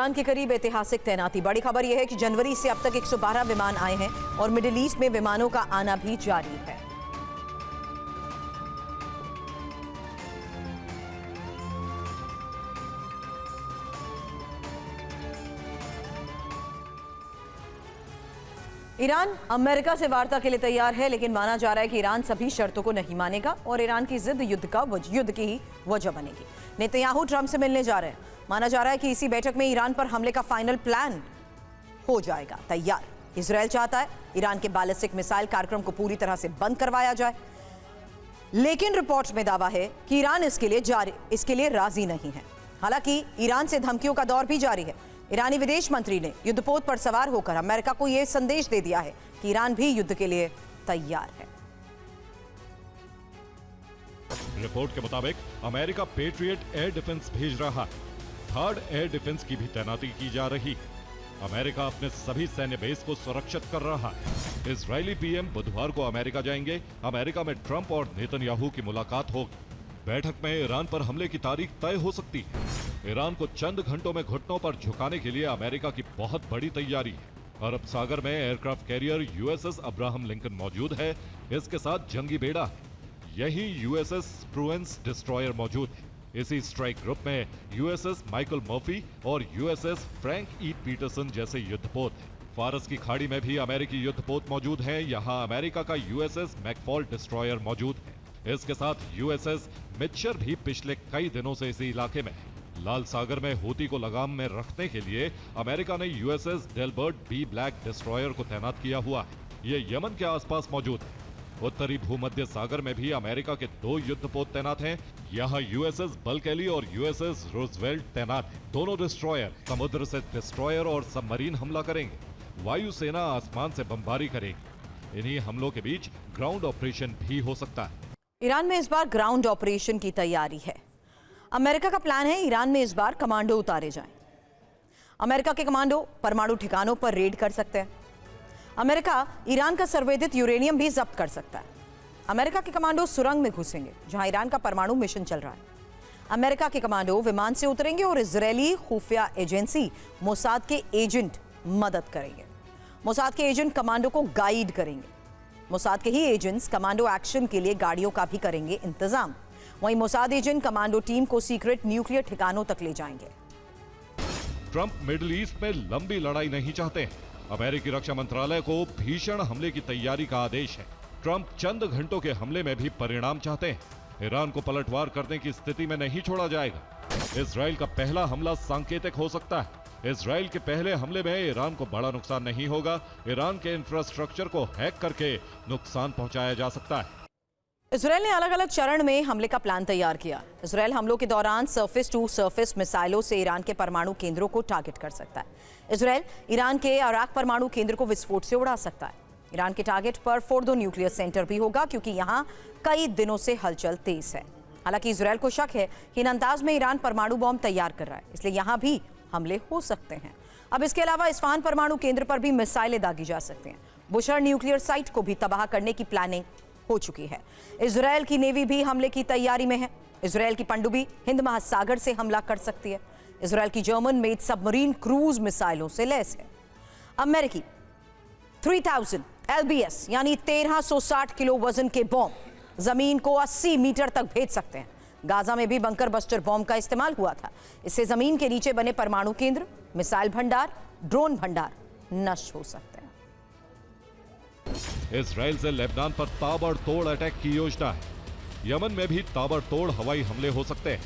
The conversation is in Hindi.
ईरान के करीब ऐतिहासिक तैनाती। बड़ी खबर यह है कि जनवरी से अब तक 112 विमान आए हैं और मिडिल ईस्ट में विमानों का आना भी जारी है। ईरान अमेरिका से वार्ता के लिए तैयार है, लेकिन माना जा रहा है कि ईरान सभी शर्तों को नहीं मानेगा और ईरान की जिद युद्ध की ही वजह बनेगी। नेतन्याहू ट्रंप से मिलने जा रहे हैं। माना जा रहा है कि इसी बैठक में ईरान पर हमले का फाइनल प्लान हो जाएगा तैयार। इजरायल चाहता है ईरान के बैलिस्टिक मिसाइल कार्यक्रम को पूरी तरह से बंद करवाया जाए, लेकिन रिपोर्ट्स में दावा है कि ईरान इसके लिए राजी नहीं है। हालांकि ईरान से धमकियों का दौर भी जारी है। ईरानी विदेश मंत्री ने युद्धपोत पर सवार होकर अमेरिका को यह संदेश दे दिया है कि ईरान भी युद्ध के लिए तैयार है। रिपोर्ट के मुताबिक अमेरिका पेट्रियट एयर डिफेंस भेज रहा है। थर्ड एयर डिफेंस की भी तैनाती की जा रही। अमेरिका अपने सभी सैन्य बेस को सुरक्षित कर रहा है। इजरायली पीएम बुधवार को अमेरिका जाएंगे। अमेरिका में ट्रंप और नेतन्याहू की मुलाकात होगी। बैठक में ईरान पर हमले की तारीख तय हो सकती है। ईरान को चंद घंटों में घुटनों पर झुकाने के लिए अमेरिका की बहुत बड़ी तैयारी है। अरब सागर में aircraft carrier USS Abraham Lincoln मौजूद है। इसके साथ जंगी बेड़ा है। यही यूएसएस स्प्रूएंस डिस्ट्रॉयर मौजूद है। इसी स्ट्राइक ग्रुप में यूएसएस माइकल मर्फी और यूएसएस फ्रैंक ई पीटरसन जैसे युद्धपोत हैं। फारस की खाड़ी में भी अमेरिकी युद्धपोत मौजूद हैं। यहाँ अमेरिका का यूएसएस मैकफॉल डिस्ट्रॉयर मौजूद है। इसके साथ यूएसएस मिचर भी पिछले कई दिनों से इसी इलाके में है। लाल सागर में हूती को लगाम में रखने के लिए अमेरिका ने USS Delbert B Black destroyer को तैनात किया हुआ है। ये यमन के आसपास मौजूद है। उत्तरी भूमध्य सागर में भी अमेरिका के 2 युद्धपोत तैनात हैं। यहाँ यूएसएस बल्केली और यूएसएस रूजवेल्ट तैनात हैं। दोनों डिस्ट्रॉयर समुद्र से डिस्ट्रॉयर और सबमरीन हमला करेंगे। वायुसेना आसमान से बमबारी करेगी। इन्हीं हमलों के बीच ग्राउंड ऑपरेशन भी हो सकता है। ईरान में इस बार ग्राउंड ऑपरेशन की तैयारी है। अमेरिका का प्लान है ईरान में इस बार कमांडो उतारे जाएं। अमेरिका के कमांडो परमाणु ठिकानों पर रेड कर सकते हैं। अमेरिका ईरान का संवेदित यूरेनियम भी जब्त कर सकता है। अमेरिका के कमांडो सुरंग में घुसेंगे जहां ईरान का परमाणु मिशन चल रहा है। अमेरिका के कमांडो विमान से उतरेंगे और इजरायली खुफिया एजेंसी मोसाद के एजेंट मदद करेंगे। मोसाद के एजेंट कमांडो को गाइड करेंगे। मोसाद के ही एजेंट्स कमांडो एक्शन के लिए गाड़ियों का भी करेंगे इंतजाम। वहीं मोसाद एजेंट कमांडो टीम को सीक्रेट न्यूक्लियर ठिकानों तक ले जाएंगे। ट्रंप मिडिल ईस्ट में लंबी लड़ाई नहीं चाहते हैं। अमेरिकी रक्षा मंत्रालय को भीषण हमले की तैयारी का आदेश है। ट्रंप चंद घंटों के हमले में भी परिणाम चाहते हैं। ईरान को पलटवार करने की स्थिति में नहीं छोड़ा जाएगा। इजरायल का पहला हमला सांकेतिक हो सकता है। इजरायल के पहले हमले में ईरान को बड़ा नुकसान नहीं होगा। ईरान के इंफ्रास्ट्रक्चर को हैक करके नुकसान पहुंचाया जा सकता है। इजरायल ने अलग अलग चरण में हमले का प्लान तैयार किया। इजरायल हमलों के दौरान सरफेस टू सरफेस मिसाइलों से ईरान के परमाणु केंद्रों को टारगेट कर सकता है। इजरायल ईरान के अराक परमाणु केंद्र को विस्फोट से उड़ा सकता है। ईरान के टारगेट पर फोर्डो न्यूक्लियर सेंटर भी होगा, क्योंकि यहां कई दिनों से हलचल तेज है। हालांकि इजरायल को शक है कि नातांज में ईरान परमाणु बॉम्ब तैयार कर रहा है, इसलिए यहां भी हमले हो सकते हैं। अब इसके अलावा इस्फहान परमाणु केंद्र पर भी मिसाइलें दागी जा सकती हैं। बुशर न्यूक्लियर साइट को भी तबाह करने की प्लानिंग हो चुकी है। इजरायल की नेवी भी हमले की तैयारी में है। इजरायल की पनडुब्बी हिंद महासागर से हमला कर सकती है। इजरायल की जर्मन मेड सबमरीन क्रूज मिसाइलों से लैस है। अमेरिकी 3000 LBS यानी 1360 किलो वजन के बॉम्ब जमीन को 80 मीटर तक भेज सकते हैं। गाजा में भी बंकर बस्टर बॉम्ब का इस्तेमाल हुआ था। इससे जमीन के नीचे बने परमाणु केंद्र, मिसाइल भंडार, ड्रोन भंडार नष्ट हो सकते हैं। इजरायल से लेबनान पर ताबड़तोड़ अटैक की योजना है। यमन में भी ताबड़तोड़ हवाई हमले हो सकते हैं।